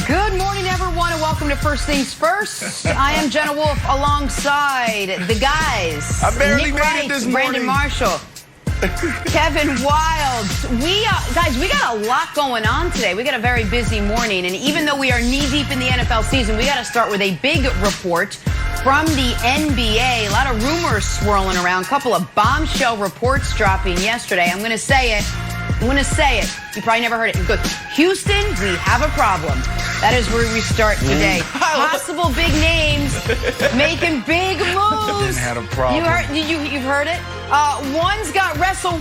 Good morning, everyone, and welcome to First Things First. I am Jenna Wolfe alongside the guys. I barely Nick made Wright, it this Brandon morning. Marshall, Kevin Wild. Guys, we got a lot going on today. We got a very busy morning, and even though we are knee-deep in the NFL season, we got to start with a big report from the NBA. A lot of rumors swirling around, a couple of bombshell reports dropping yesterday. I'm going to say it. You probably never heard it. Good. Houston, we have a problem. That is where we start today. Possible big names making big moves. Didn't have a problem. You've heard it. One's got Russell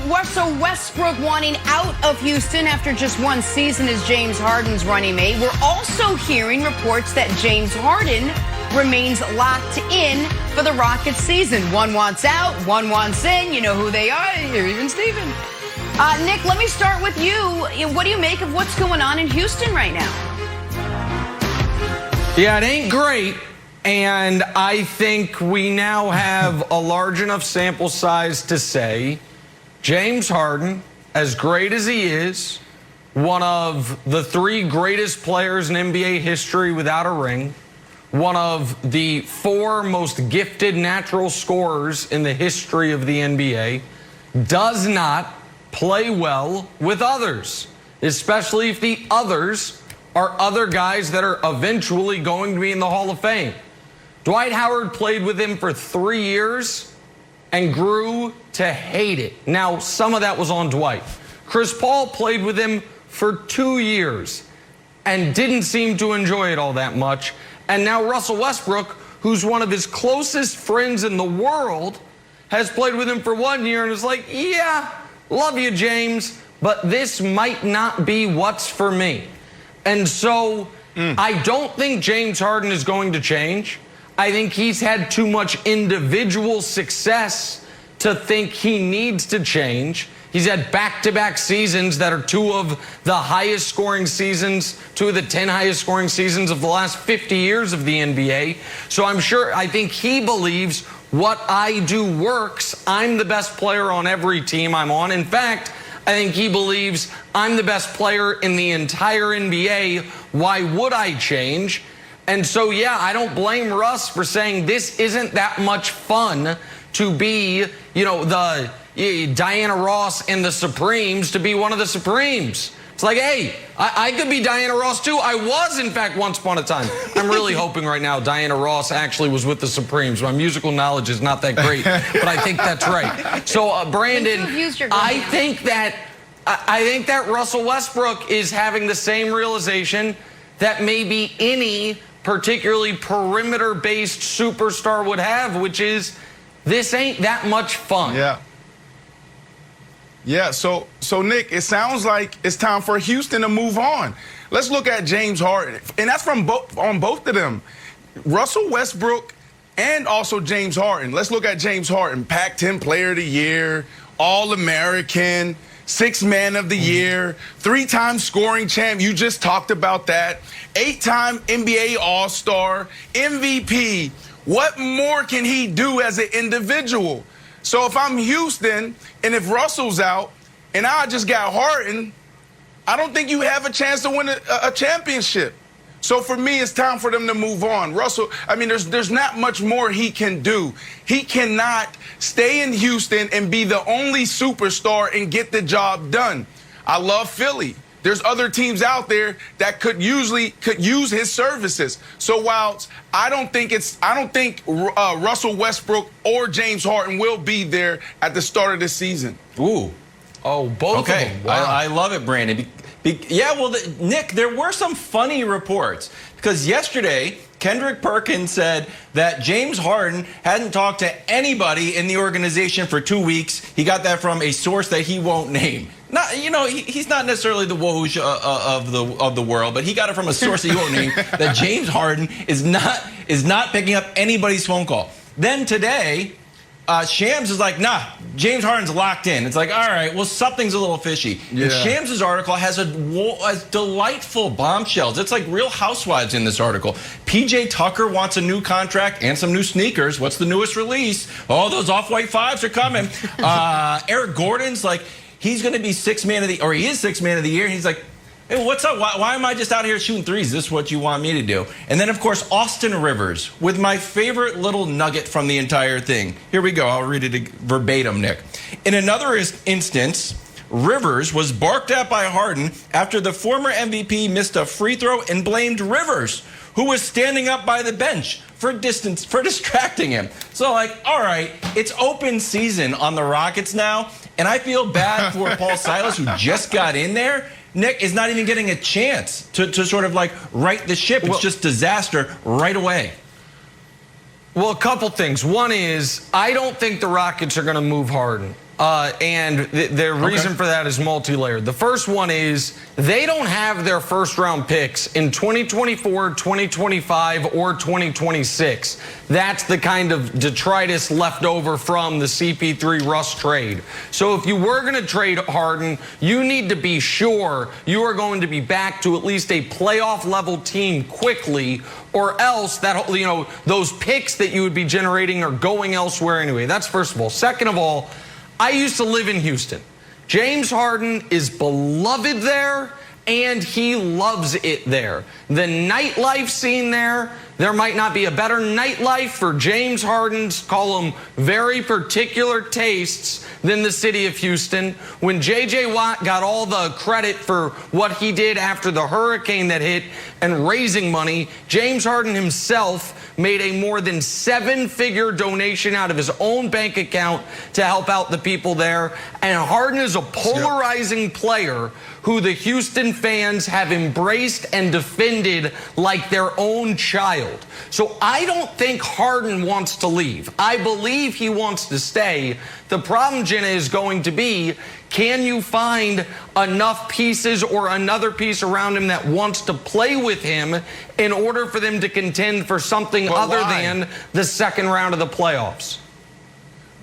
Westbrook wanting out of Houston after just one season as James Harden's running mate. We're also hearing reports that James Harden remains locked in for the Rockets season. One wants out, one wants in. You know who they are. You're even Steven. Nick, let me start with you. What do you make of what's going on in Houston right now? Yeah, it ain't great. And I think we now have a large enough sample size to say James Harden, as great as he is, one of the three greatest players in NBA history without a ring, one of the four most gifted natural scorers in the history of the NBA, does not play well with others, especially if the others are other guys that are eventually going to be in the Hall of Fame. Dwight Howard played with him for 3 years and grew to hate it. Now, some of that was on Dwight. Chris Paul played with him for 2 years and didn't seem to enjoy it all that much. And now Russell Westbrook, who's one of his closest friends in the world, has played with him for 1 year and is like, yeah, love you, James, but this might not be what's for me. And so I don't think James Harden is going to change. I think he's had too much individual success to think he needs to change. He's had back-to-back seasons that are two of the highest scoring seasons, two of the 10 highest scoring seasons of the last 50 years of the NBA. So I think he believes what I do works. I'm the best player on every team I'm on. In fact, I think he believes I'm the best player in the entire NBA. Why would I change? And so, yeah, I don't blame Russ for saying this isn't that much fun to be, the Diana Ross and the Supremes, to be one of the Supremes. It's like, hey, I could be Diana Ross too. I was, in fact, once upon a time. I'm really hoping right now Diana Ross actually was with the Supremes. My musical knowledge is not that great, but I think that's right. So, Brandon, I think that Russell Westbrook is having the same realization that maybe any particularly perimeter-based superstar would have, which is this ain't that much fun. Yeah, so Nick, it sounds like it's time for Houston to move on. Let's look at James Harden, and that's on both of them. Russell Westbrook and also James Harden. Let's look at James Harden, Pac-10 Player of the Year, All-American, Sixth Man of the Year, 3-time scoring champ. You just talked about that. 8-time NBA All-Star, MVP. What more can he do as an individual? So if I'm Houston and if Russell's out and I just got Harden, I don't think you have a chance to win a championship. So for me, it's time for them to move on. Russell, there's not much more he can do. He cannot stay in Houston and be the only superstar and get the job done. I love Philly. There's other teams out there that could use his services. So while I don't think Russell Westbrook or James Harden will be there at the start of the season. Ooh. Oh, both of them. Wow. I love it, Brandon. Yeah, well, Nick, there were some funny reports because yesterday Kendrick Perkins said that James Harden hadn't talked to anybody in the organization for 2 weeks. He got that from a source that he won't name. He's not necessarily the Woj of the world, but he got it from a source that he won't name. That James Harden is not picking up anybody's phone call. Then today, Shams is like, nah, James Harden's locked in. It's like, all right, well, something's a little fishy. Yeah. And Shams' article has a delightful bombshells. It's like Real Housewives in this article. PJ Tucker wants a new contract and some new sneakers. What's the newest release? Oh, those Off-White 5s are coming. Eric Gordon's like, he's going to be he is 6th man of the year. And he's like, Hey, what's up? Why am I just out here shooting threes? Is this what you want me to do? And then, of course, Austin Rivers with my favorite little nugget from the entire thing. Here we go. I'll read it verbatim, Nick. In another instance, Rivers was barked at by Harden after the former MVP missed a free throw and blamed Rivers, who was standing up by the bench for distracting him. So, like, all right, it's open season on the Rockets now, and I feel bad for Paul Silas, who just got in there. Nick is not even getting a chance to sort of like right the ship. It's just disaster right away. Well, a couple things. One is, I don't think the Rockets are going to move Harden. And the reason for that is multi-layered. The first one is they don't have their first-round picks in 2024, 2025, or 2026. That's the kind of detritus left over from the CP3 Russ trade. So if you were going to trade Harden, you need to be sure you are going to be back to at least a playoff-level team quickly, or else that, you know, those picks that you would be generating are going elsewhere anyway. That's first of all. Second of all, I used to live in Houston. James Harden is beloved there, and he loves it there. The nightlife scene there might not be a better nightlife for James Harden's, call them very particular tastes, than the city of Houston. When J.J. Watt got all the credit for what he did after the hurricane that hit and raising money, James Harden himself made a more than 7-figure donation out of his own bank account to help out the people there. And Harden is a polarizing player who the Houston fans have embraced and defended like their own child. So I don't think Harden wants to leave. I believe he wants to stay. The problem, Jenna, is going to be, can you find enough pieces or another piece around him that wants to play with him in order for them to contend for something other than the second round of the playoffs?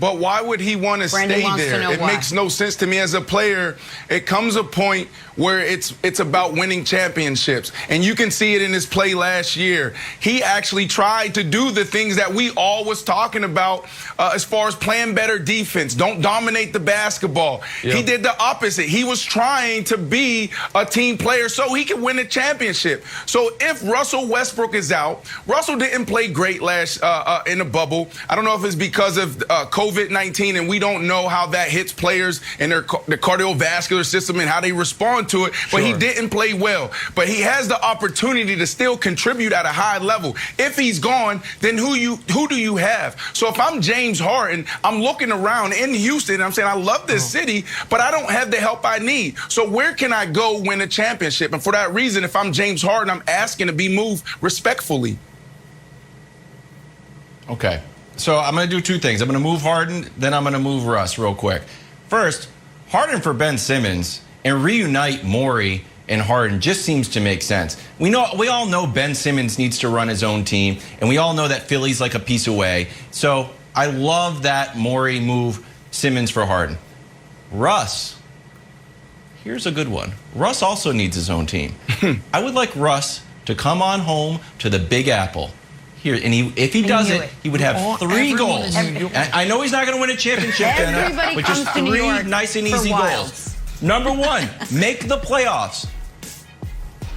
But why would he want to stay there? It makes no sense to me as a player. It comes a point where it's about winning championships. And you can see it in his play last year. He actually tried to do the things that we all was talking about as far as playing better defense. Don't dominate the basketball. Yep. He did the opposite. He was trying to be a team player so he could win a championship. So if Russell Westbrook is out, Russell didn't play great last in the bubble. I don't know if it's because of COVID-19, and we don't know how that hits players and their cardiovascular system and how they respond to it, but he didn't play well. But he has the opportunity to still contribute at a high level. If he's gone, then who do you have? So if I'm James Harden, I'm looking around in Houston, and I'm saying, I love this city, but I don't have the help I need. So where can I go win a championship? And for that reason, if I'm James Harden, I'm asking to be moved respectfully. Okay. So I'm going to do two things. I'm going to move Harden, then I'm going to move Russ real quick. First, Harden for Ben Simmons and reunite Morey and Harden just seems to make sense. We all know Ben Simmons needs to run his own team, and we all know that Philly's like a piece away. So I love that Morey move Simmons for Harden. Russ, here's a good one. Russ also needs his own team. I would like Russ to come on home to the Big Apple. Here, and if he does it, he would have 3 goals. I know he's not going to win a championship, but just 3 nice and easy goals. Number 1, make the playoffs.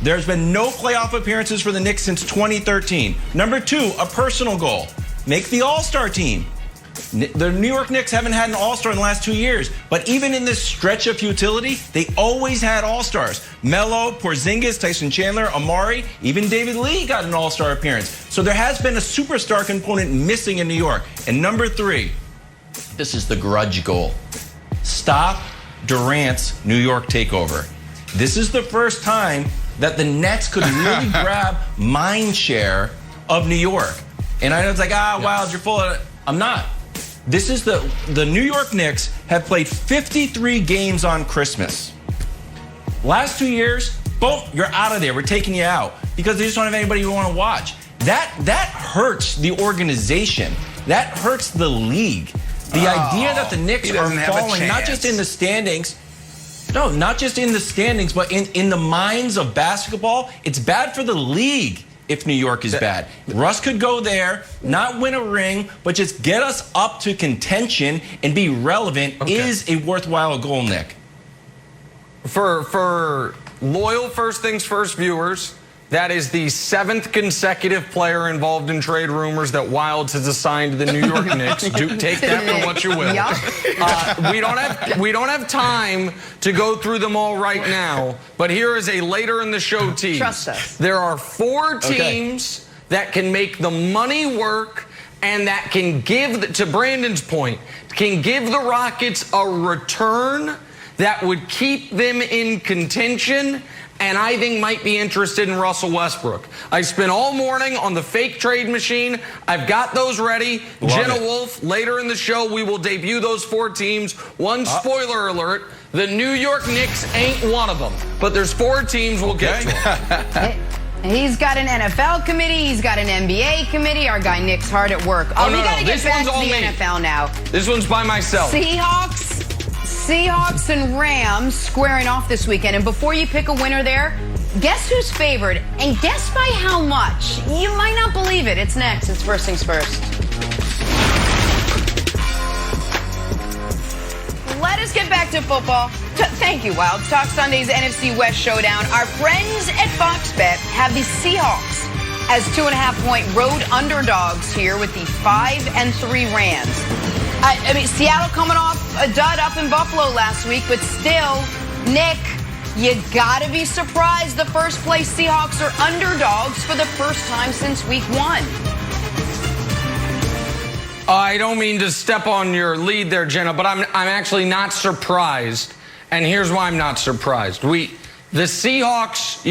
There's been no playoff appearances for the Knicks since 2013. Number 2, a personal goal. Make the All-Star team. The New York Knicks haven't had an All-Star in the last 2 years, but even in this stretch of futility, they always had All-Stars. Melo, Porzingis, Tyson Chandler, Amari, even David Lee got an All-Star appearance. So there has been a superstar component missing in New York. And number 3, this is the grudge goal. Stop Durant's New York takeover. This is the first time that the Nets could really grab mind share of New York. And I know it's like, Wild, you're full of it. I'm not. This is the New York Knicks have played 53 games on Christmas. Last 2 years, boom, you're out of there. We're taking you out because they just don't have anybody who want to watch. That hurts the organization. That hurts the league. The idea that the Knicks are falling, not just in the standings. No, not just in the standings, but in the minds of basketball. It's bad for the league if New York is bad. Russ could go there, not win a ring, but just get us up to contention and be relevant is a worthwhile goal, Nick. For loyal First Things First viewers, that is the 7th consecutive player involved in trade rumors that Wildes has assigned to the New York Knicks. Do take that for what you will. We don't have time to go through them all right now, but here is a later in the show tease. Trust us. There are 4 teams that can make the money work and that can give, to Brandon's point, can give the Rockets a return that would keep them in contention, and I think might be interested in Russell Westbrook. I spent all morning on the fake trade machine. I've got those ready. Jenna Wolfe, later in the show, we will debut those 4 teams. One spoiler alert, the New York Knicks ain't one of them. But there's 4 teams, we'll get to them. He's got an NFL committee. He's got an NBA committee. Our guy Nick's hard at work. We got to get back to the NFL now. This one's by myself. Seahawks and Rams squaring off this weekend. And before you pick a winner there, guess who's favored? And guess by how much? You might not believe it. It's next. It's First Things First. Let us get back to football. Thank you, Wildes. Talk Sunday's NFC West showdown. Our friends at Fox Bet have the Seahawks as 2.5-point road underdogs here with the 5-3 Rams. I mean, Seattle coming off a dud up in Buffalo last week, but still, Nick, you gotta be surprised the first place Seahawks are underdogs for the first time since week 1. I don't mean to step on your lead there, Jenna, but I'm actually not surprised. And here's why I'm not surprised. The Seahawks,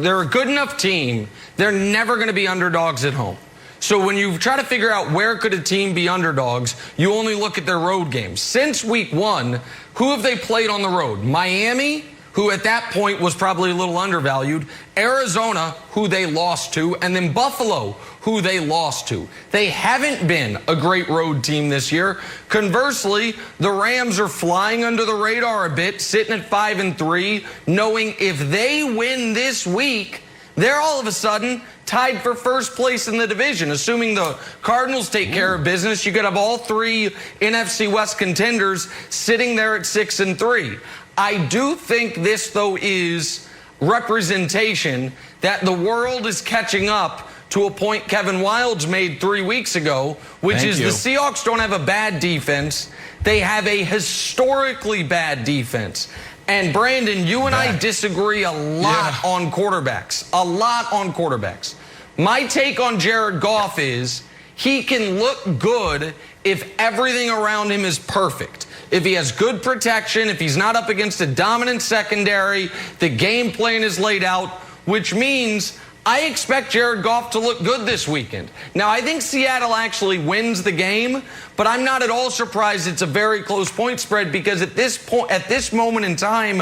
they're a good enough team. They're never going to be underdogs at home. So when you try to figure out where could a team be underdogs, you only look at their road games. Since week 1, who have they played on the road? Miami, who at that point was probably a little undervalued. Arizona, who they lost to. And then Buffalo, who they lost to. They haven't been a great road team this year. Conversely, the Rams are flying under the radar a bit, sitting at 5-3, knowing if they win this week, they're all of a sudden tied for first place in the division. Assuming the Cardinals take care of business, you could have all 3 NFC West contenders sitting there at 6-3. I do think this, though, is representation that the world is catching up to a point Kevin Wildes made 3 weeks ago, which is the Seahawks don't have a bad defense. They have a historically bad defense. And Brandon, you and I disagree a lot on quarterbacks. A lot on quarterbacks. My take on Jared Goff is he can look good if everything around him is perfect. If he has good protection, if he's not up against a dominant secondary, the game plan is laid out, which means I expect Jared Goff to look good this weekend. Now, I think Seattle actually wins the game, but I'm not at all surprised it's a very close point spread because at this moment in time,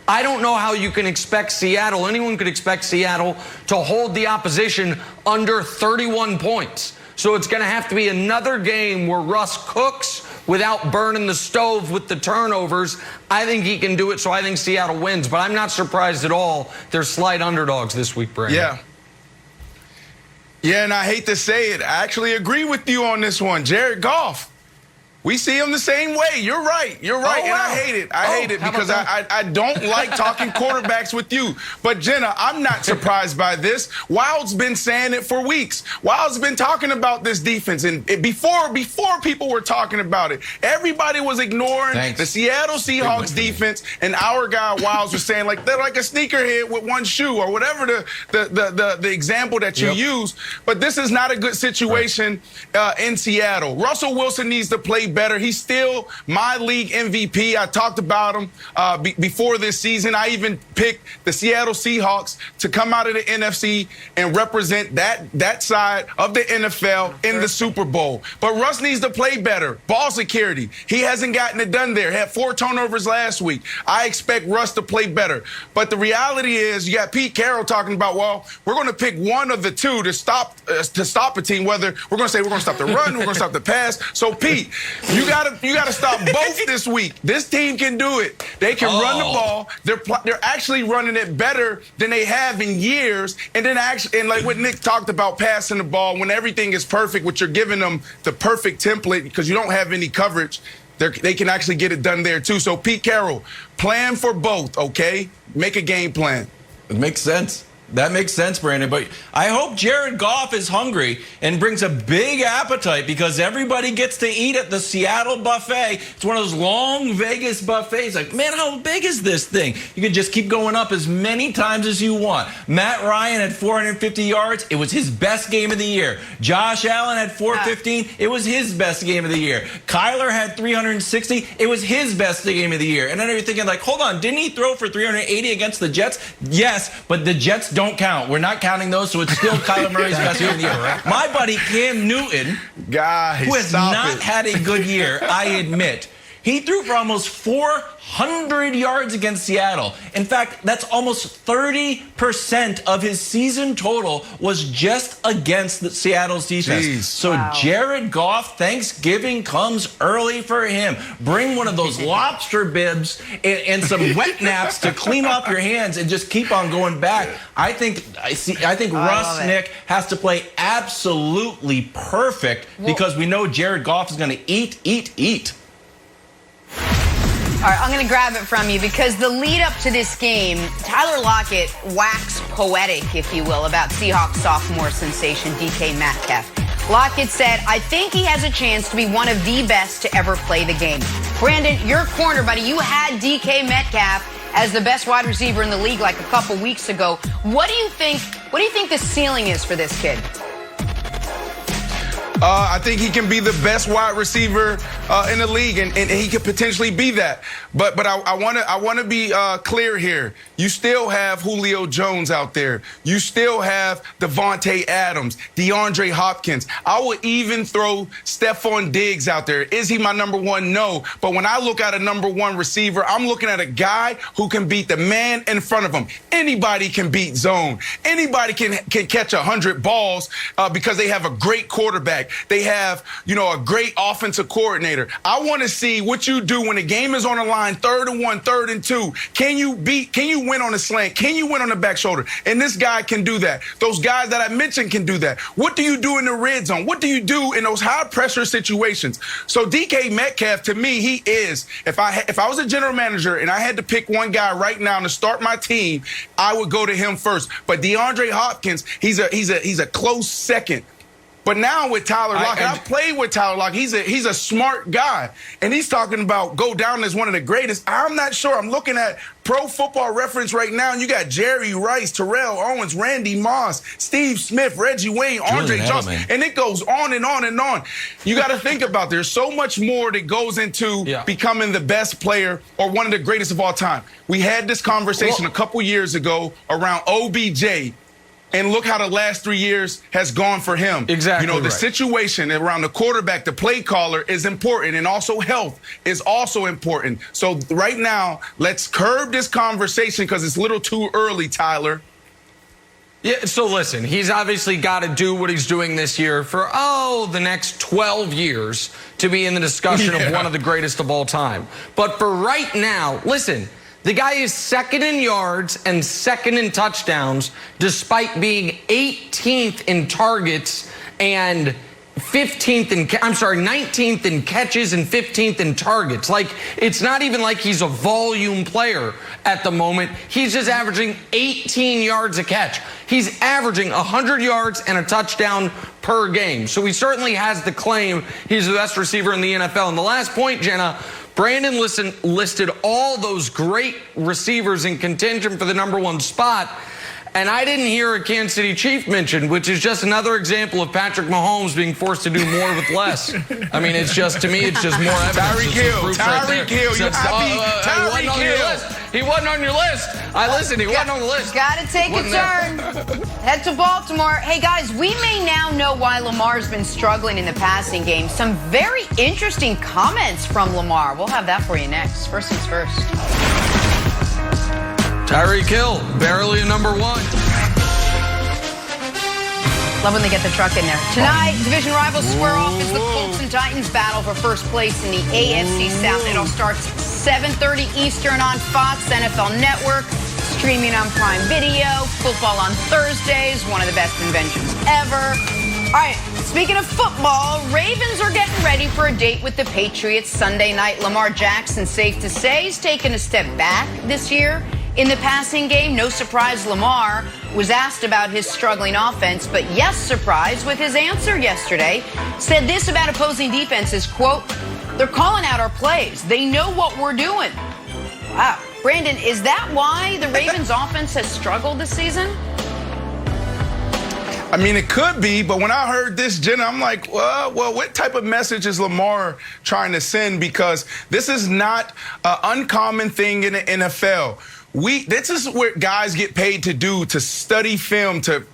I don't know how you can expect Seattle, anyone could expect Seattle to hold the opposition under 31 points. So it's going to have to be another game where Russ cooks without burning the stove with the turnovers. I think he can do it, so I think Seattle wins. But I'm not surprised at all they're slight underdogs this week, Brandon. Yeah, and I hate to say it, I actually agree with you on this one. Jared Goff, we see him the same way. You're right. And I hate it. I hate it because I don't like talking quarterbacks with you. But, Jenna, I'm not surprised by this. Wilde's been saying it for weeks. Wilde's been talking about this defense. And before people were talking about it, everybody was ignoring the Seattle Seahawks defense. And our guy Wildes was saying, like, they're like a sneakerhead with one shoe or whatever the example that you use. But this is not a good situation in Seattle. Russell Wilson needs to play better. He's still my league MVP. I talked about him before this season. I even picked the Seattle Seahawks to come out of the NFC and represent that side of the NFL in the Super Bowl. But Russ needs to play better. Ball security. He hasn't gotten it done there. Had 4 turnovers last week. I expect Russ to play better. But the reality is you got Pete Carroll talking about, well, we're going to pick one of the two to stop a team, whether we're going to say we're going to stop the run, we're going to stop the pass. So, Pete, you gotta stop both this week. This team can do it. They can run the ball. They're actually running it better than they have in years. And then like what Nick talked about, passing the ball when everything is perfect, which you're giving them the perfect template because you don't have any coverage. they can actually get it done there too. So Pete Carroll, plan for both, okay? Make a game plan. It makes sense. That makes sense, Brandon. But I hope Jared Goff is hungry and brings a big appetite, because everybody gets to eat at the Seattle buffet. It's one of those long Vegas buffets. Like, man, how big is this thing? You can just keep going up as many times as you want. Matt Ryan had 450 yards. It was his best game of the year. Josh Allen had 415. It was his best game of the year. Kyler had 360. It was his best game of the year. And then you're thinking, like, hold on, didn't he throw for 380 against the Jets? Yes, but the Jets don't count. We're not counting those, so it's still Kyler Murray's best game of the year. My buddy Cam Newton, Guys, who has not had a good year, I admit, he threw for almost 400 yards against Seattle. In fact, that's almost 30% of his season total was just against the Seattle's defense. Jeez. So Jared Goff, Thanksgiving comes early for him. Bring one of those lobster bibs and some wet naps to clean off your hands and just keep on going back. I think Russ, Nick, has to play absolutely perfect, because we know Jared Goff is going to eat. All right, I'm going to grab it from you, because the lead up to this game, Tyler Lockett waxed poetic, if you will, about Seahawks sophomore sensation DK Metcalf. Lockett said, "I think he has a chance to be one of the best to ever play the game." Brandon, your corner, buddy, you had DK Metcalf as the best wide receiver in the league like a couple weeks ago. What do you think the ceiling is for this kid? I think he can be the best wide receiver in the league, and he could potentially be that. But I want to be clear here. You still have Julio Jones out there. You still have Devontae Adams, DeAndre Hopkins. I would even throw Stephon Diggs out there. Is he my number one? No. But when I look at a number one receiver, I'm looking at a guy who can beat the man in front of him. Anybody can beat zone. Anybody can catch 100 balls because they have a great quarterback. They have, a great offensive coordinator. I want to see what you do when the game is on the line, 3rd and 1, 3rd and 2. Can you win on the slant? Can you win on the back shoulder? And this guy can do that. Those guys that I mentioned can do that. What do you do in the red zone? What do you do in those high pressure situations? So DK Metcalf, to me, he is, if I was a general manager and I had to pick one guy right now to start my team, I would go to him first. But DeAndre Hopkins, he's a close second. But now with Tyler Lockett, I've played with Tyler Lockett. He's a smart guy, and he's talking about go down as one of the greatest. I'm not sure. I'm looking at Pro Football Reference right now, and you got Jerry Rice, Terrell Owens, Randy Moss, Steve Smith, Reggie Wayne, Andre Johnson, and it goes on and on and on. You got to think about there's so much more that goes into becoming the best player or one of the greatest of all time. We had this conversation a couple years ago around OBJ. And look how the last 3 years has gone for him. Exactly. The situation around the quarterback, the play caller is important, and also health is also important. So right now, let's curb this conversation because it's a little too early, Tyler. Yeah, so listen, he's obviously got to do what he's doing this year for, the next 12 years to be in the discussion of one of the greatest of all time. But for right now, listen, the guy is second in yards and second in touchdowns, despite being 18th in targets and 19th in catches and 15th in targets. Like, it's not even like he's a volume player at the moment. He's just averaging 18 yards a catch. He's averaging 100 yards and a touchdown per game. So he certainly has the claim he's the best receiver in the NFL. And the last point, Jenna, Brandon listed all those great receivers in contention for the number one spot, and I didn't hear a Kansas City Chief mentioned, which is just another example of Patrick Mahomes being forced to do more with less. I mean, to me, it's just more evidence. Tyreek Hill. He wasn't on your list. He wasn't on the list. Got to take a turn. Head to Baltimore. Hey, guys, we may now know why Lamar's been struggling in the passing game. Some very interesting comments from Lamar. We'll have that for you next. First things first. Tyreek Hill, barely a number one. Love when they get the truck in there. Tonight, division rivals square off as the Colts and Titans battle for first place in the AFC South. It all starts 7:30 Eastern on Fox, NFL Network, streaming on Prime Video, football on Thursdays, one of the best inventions ever. All All right, speaking of football, Ravens are getting ready for a date with the Patriots Sunday night. Lamar Jackson, safe to say, is taking a step back this year in the passing game. No surprise Lamar was asked about his struggling offense, but yes, surprise with his answer yesterday. Said this about opposing defenses, quote, "They're calling out our plays. They know what we're doing." Wow. Brandon, is that why the Ravens offense has struggled this season? I mean, it could be, but when I heard this, Jenna, I'm like, well, what type of message is Lamar trying to send? Because this is not an uncommon thing in the NFL. This is what guys get paid to do, to study film, to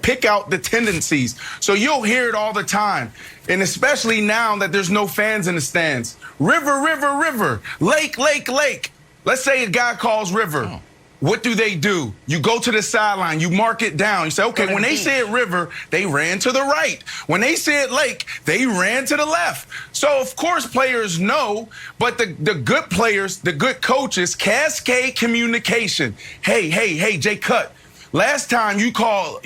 pick out the tendencies. So you'll hear it all the time, and especially now that there's no fans in the stands. River, river, river. Lake, lake, lake. Let's say a guy calls river. Oh. What do? You go to the sideline, you mark it down. You say, okay, when they said river, they ran to the right. When they said lake, they ran to the left. So, of course, players know, but the good players, the good coaches, cascade communication. Hey, Jay Cut. Last time you call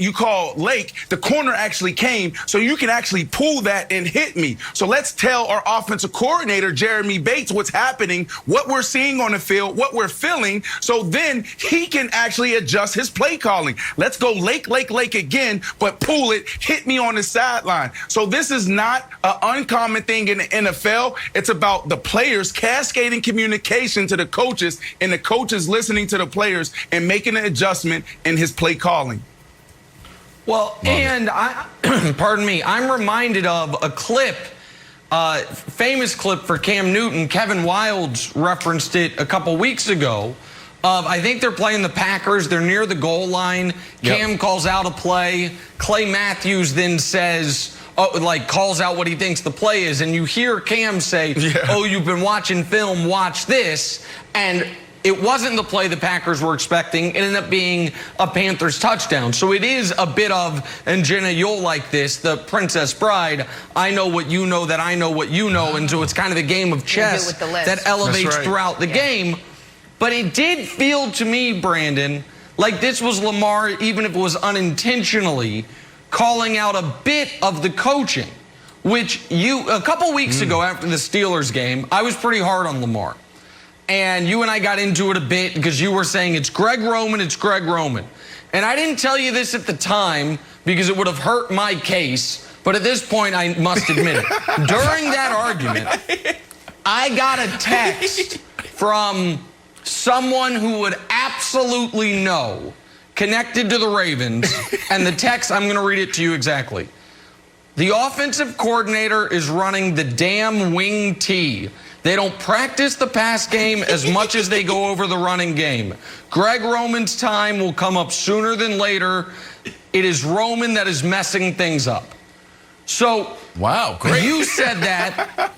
lake, the corner actually came, so you can actually pull that and hit me. So let's tell our offensive coordinator, Jeremy Bates, what's happening, what we're seeing on the field, what we're feeling, so then he can actually adjust his play calling. Let's go lake, lake, lake again, but pull it, hit me on the sideline. So this is not an uncommon thing in the NFL. It's about the players cascading communication to the coaches, and the coaches listening to the players and making an adjustment in his play calling. Well, and pardon me, I'm reminded of a clip, famous clip for Cam Newton. Kevin Wildes referenced it a couple weeks ago. I think they're playing the Packers. They're near the goal line. Yep. Cam calls out a play. Clay Matthews then says, calls out what he thinks the play is. And you hear Cam say, oh, you've been watching film, watch this. And it wasn't the play the Packers were expecting. It ended up being a Panthers touchdown. So it is a bit of, and Jenna, you'll like this, the Princess Bride. I know what you know that I know what you know. And so it's kind of a game of chess that elevates throughout the game. But it did feel to me, Brandon, like this was Lamar, even if it was unintentionally, calling out a bit of the coaching, which a couple weeks ago after the Steelers game, I was pretty hard on Lamar. And you and I got into it a bit because you were saying it's Greg Roman, it's Greg Roman. And I didn't tell you this at the time because it would have hurt my case. But at this point, I must admit it. During that argument, I got a text from someone who would absolutely know, connected to the Ravens. And the text, I'm going to read it to you exactly. The offensive coordinator is running the damn wing T. They don't practice the pass game as much as they go over the running game. Greg Roman's time will come up sooner than later. It is Roman that is messing things up. So, wow, great. You said that.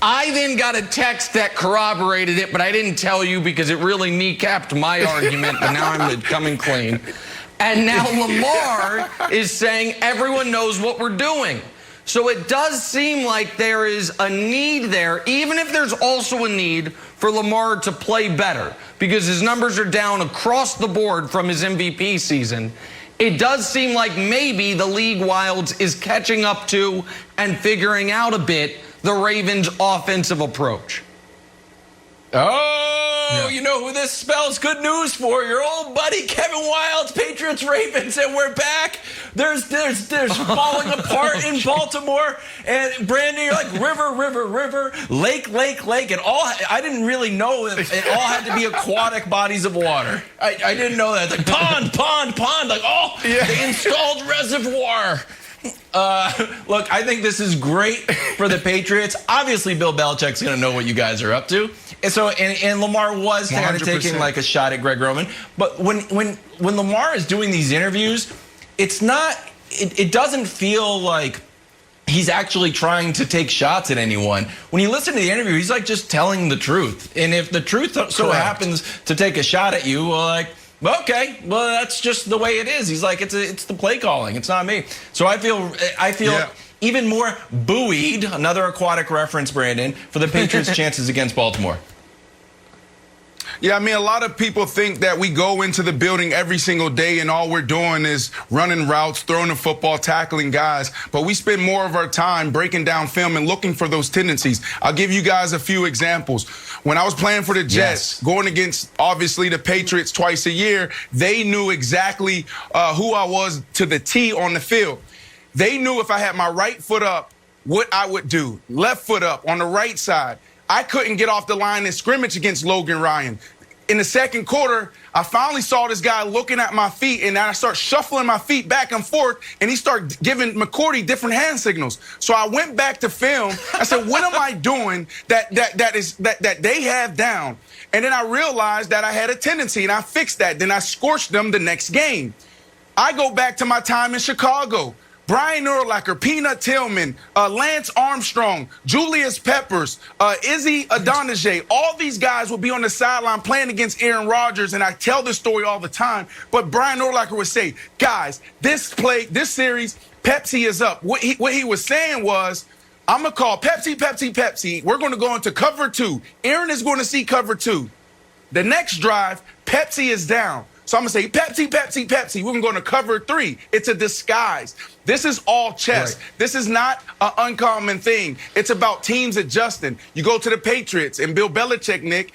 I then got a text that corroborated it, but I didn't tell you because it really kneecapped my argument, but now I'm coming clean. And now Lamar is saying everyone knows what we're doing. So it does seem like there is a need there, even if there's also a need for Lamar to play better, because his numbers are down across the board from his MVP season. It does seem like maybe the league wilds is catching up to and figuring out a bit the Ravens' offensive approach. Oh, you know who this spells good news for? Your old buddy Kevin Wildes, Patriots, Ravens, and we're back. There's falling apart in Baltimore. And Brandon, you're like river, river, river, lake, lake, lake, and all. I didn't really know that it all had to be aquatic bodies of water. I didn't know that. It's like pond, pond, pond. Like, they installed reservoir. Look, I think this is great for the Patriots. Obviously, Bill Belichick's going to know what you guys are up to. And so, and Lamar was kind of taking like a shot at Greg Roman. But when Lamar is doing these interviews, it's not. It doesn't feel like he's actually trying to take shots at anyone. When you listen to the interview, he's like just telling the truth. And if the truth so happens to take a shot at you, okay, well, that's just the way it is. He's like, it's the play calling. It's not me. So I feel even more buoyed, another aquatic reference, Brandon, for the Patriots' chances against Baltimore. Yeah, I mean, a lot of people think that we go into the building every single day and all we're doing is running routes, throwing the football, tackling guys. But we spend more of our time breaking down film and looking for those tendencies. I'll give you guys a few examples. When I was playing for the Jets, going against, obviously, the Patriots twice a year, they knew exactly who I was to the T on the field. They knew if I had my right foot up, what I would do. Left foot up on the right side. I couldn't get off the line in scrimmage against Logan Ryan. In the second quarter, I finally saw this guy looking at my feet, and I start shuffling my feet back and forth, and he started giving McCourty different hand signals. So I went back to film. I said, what am I doing that they have down? And then I realized that I had a tendency, and I fixed that. Then I scorched them the next game. I go back to my time in Chicago. Brian Urlacher, Peanut Tillman, Lance Armstrong, Julius Peppers, Izzy Adonijay, all these guys would be on the sideline playing against Aaron Rodgers, and I tell this story all the time. But Brian Urlacher would say, guys, this series, Pepsi is up. What he was saying was, I'm going to call Pepsi, Pepsi, Pepsi. We're going to go into cover 2. Aaron is going to see cover 2. The next drive, Pepsi is down. So I'm going to say, Pepsi, Pepsi, Pepsi. We're going to go into cover 3. It's a disguise. This is all chess. Right. This is not an uncommon thing. It's about teams adjusting. You go to the Patriots and Bill Belichick, Nick,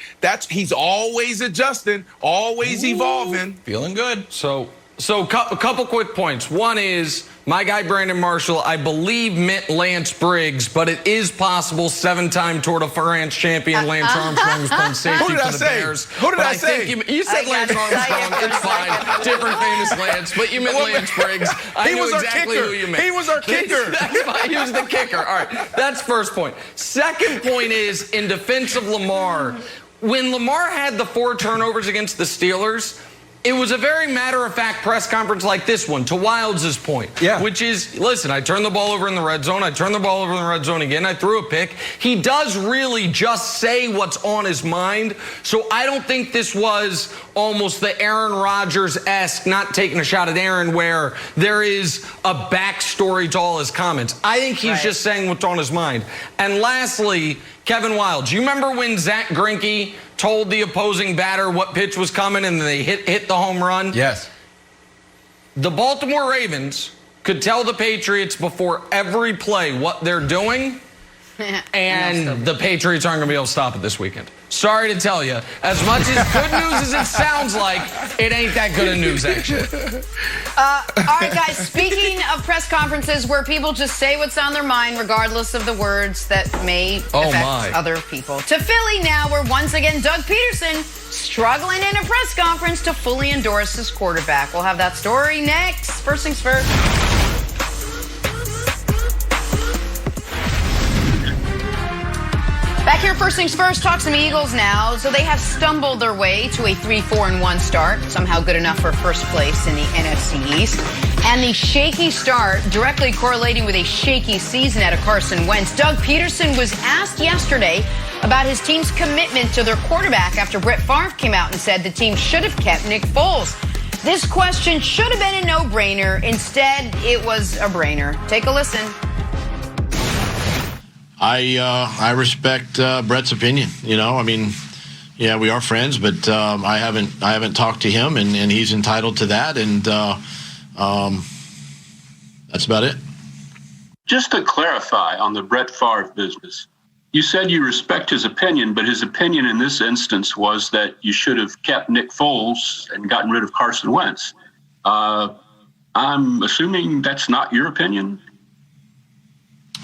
he's always adjusting, always evolving. Feeling good. So a couple quick points. One is, my guy Brandon Marshall, I believe, meant Lance Briggs, but it is possible 7-time Tour de France champion Lance Armstrong was playing safety for the Bears. Who did I say? You said Lance Armstrong. It's fine. Different famous Lance, but you meant Lance Briggs. I knew exactly who you meant. He was our kicker. That's fine. He was the kicker. All right. That's first point. Second point is, in defense of Lamar, when Lamar had the 4 turnovers against the Steelers, it was a very matter-of-fact press conference like this one, to Wilds' point. Yeah. Which is, listen, I turned the ball over in the red zone. I turned the ball over in the red zone again. I threw a pick. He does really just say what's on his mind. So I don't think this was almost the Aaron Rodgers-esque, not taking a shot at Aaron, where there is a backstory to all his comments. I think he's just saying what's on his mind. And lastly, Kevin Wildes, you remember when Zach Greinke told the opposing batter what pitch was coming and they hit the home run? Yes. The Baltimore Ravens could tell the Patriots before every play what they're doing, and the Patriots aren't going to be able to stop it this weekend. Sorry to tell you, as much as good news as it sounds like, it ain't that good of news, actually. All right, guys, speaking of press conferences where people just say what's on their mind, regardless of the words that may affect other people. To Philly now, where once again, Doug Pederson struggling in a press conference to fully endorse his quarterback. We'll have that story next. First things first. Back here, first things first, talk some Eagles now. So they have stumbled their way to a 3-4-1 start, somehow good enough for first place in the NFC East. And the shaky start directly correlating with a shaky season out of Carson Wentz. Doug Pederson was asked yesterday about his team's commitment to their quarterback after Brett Favre came out and said the team should have kept Nick Foles. This question should have been a no-brainer. Instead, it was a brainer. Take a listen. I respect Brett's opinion. You know, I mean, yeah, we are friends, but I haven't talked to him, and he's entitled to that, and that's about it. Just to clarify on the Brett Favre business, you said you respect his opinion, but his opinion in this instance was that you should have kept Nick Foles and gotten rid of Carson Wentz. I'm assuming that's not your opinion?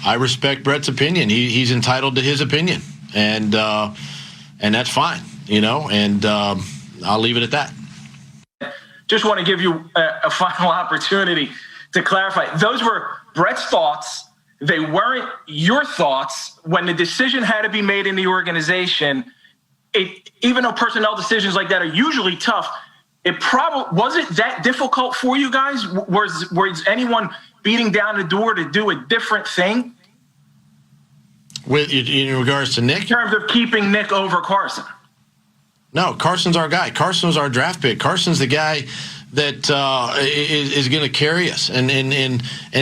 I respect Brett's opinion. He's entitled to his opinion, and that's fine, you know, and I'll leave it at that. Just want to give you a final opportunity to clarify. Those were Brett's thoughts. They weren't your thoughts. When the decision had to be made in the organization, even though personnel decisions like that are usually tough, it probably wasn't that difficult for you guys. Was anyone beating down the door to do a different thing? In regards to Nick? In terms of keeping Nick over Carson? No, Carson's our guy. Carson was our draft pick. Carson's the guy that is going to carry us and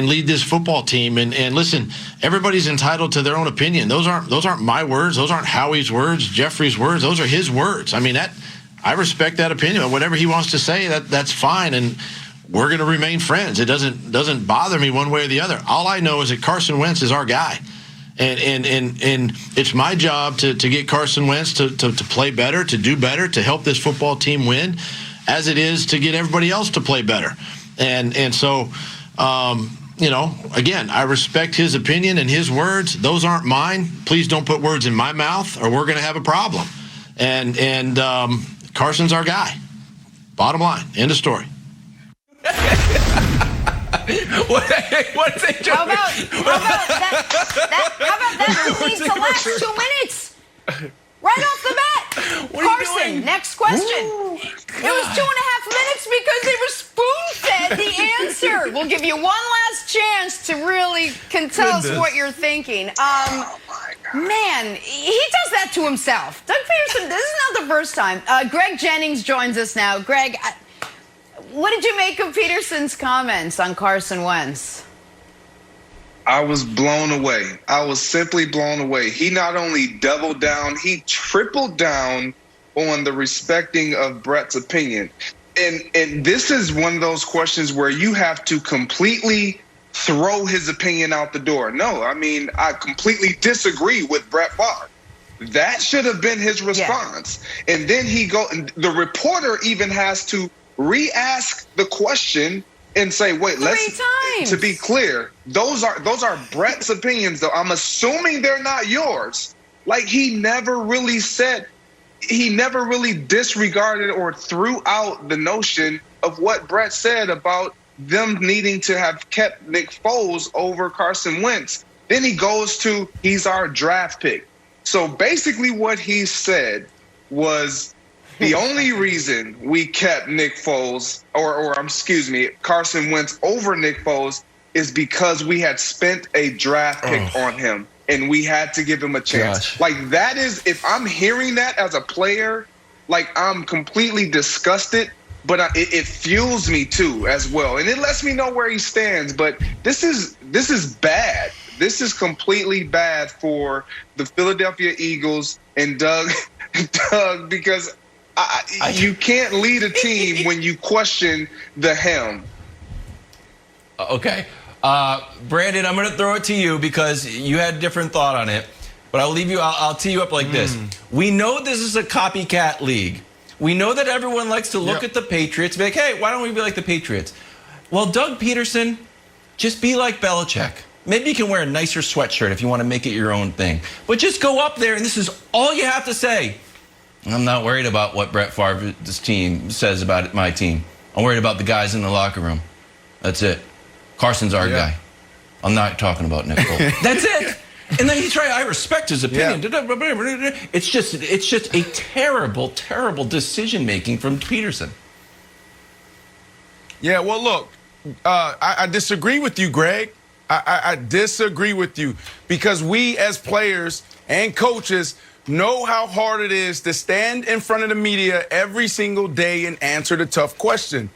lead this football team. And listen, everybody's entitled to their own opinion. Those aren't my words. Those aren't Howie's words, Jeffrey's words. Those are his words. I mean, I respect that opinion. Whatever he wants to say, that's fine. And we're going to remain friends. It doesn't bother me one way or the other. All I know is that Carson Wentz is our guy. And it's my job to get Carson Wentz to play better, to do better, to help this football team win, as it is to get everybody else to play better. And so, again, I respect his opinion and his words. Those aren't mine. Please don't put words in my mouth or we're going to have a problem. And Carson's our guy. Bottom line. End of story. How about that leads to last 2 minutes? Right off the bat. Carson, next question. It was 2.5 minutes because they were spoon-fed the answer. We'll give you one last chance to really tell us what you're thinking. Man, he does that to himself. Doug Pederson, this is not the first time. Greg Jennings joins us now. Greg, what did you make of Pederson's comments on Carson Wentz? I was blown away. I was simply blown away. He not only doubled down, he tripled down on the respecting of Brett's opinion. And this is one of those questions where you have to completely throw his opinion out the door. No, I mean, I completely disagree with Brett Favre. That should have been his response. Yeah. And then the reporter even has to re-ask the question and say, wait, to be clear, those are Brett's opinions, though. I'm assuming they're not yours. Like, he never really disregarded or threw out the notion of what Brett said about them needing to have kept Nick Foles over Carson Wentz. Then he goes to, he's our draft pick. So basically what he said was, the only reason we kept Nick Foles, Carson Wentz over Nick Foles is because we had spent a draft pick on him and we had to give him a chance. Gosh. Like, that is, if I'm hearing that as a player, like, I'm completely disgusted, but it fuels me too as well. And it lets me know where he stands. But this is bad. This is completely bad for the Philadelphia Eagles and Doug, because you can't lead a team when you question the helm. Okay. Brandon, I'm going to throw it to you because you had a different thought on it. But I'll tee you up like this. We know this is a copycat league. We know that everyone likes to look at the Patriots and be like, hey, why don't we be like the Patriots? Well, Doug Pederson, just be like Belichick. Maybe you can wear a nicer sweatshirt if you want to make it your own thing. But just go up there and this is all you have to say. I'm not worried about what Brett Favre's team says about my team. I'm worried about the guys in the locker room. That's it. Carson's our guy. I'm not talking about Nick Foles. That's it. And then he's right. I respect his opinion. Yeah. It's just a terrible, terrible decision making from Pederson. Yeah. Well, look, I disagree with you, Greg. I disagree with you because we as players and coaches know how hard it is to stand in front of the media every single day and answer the tough question.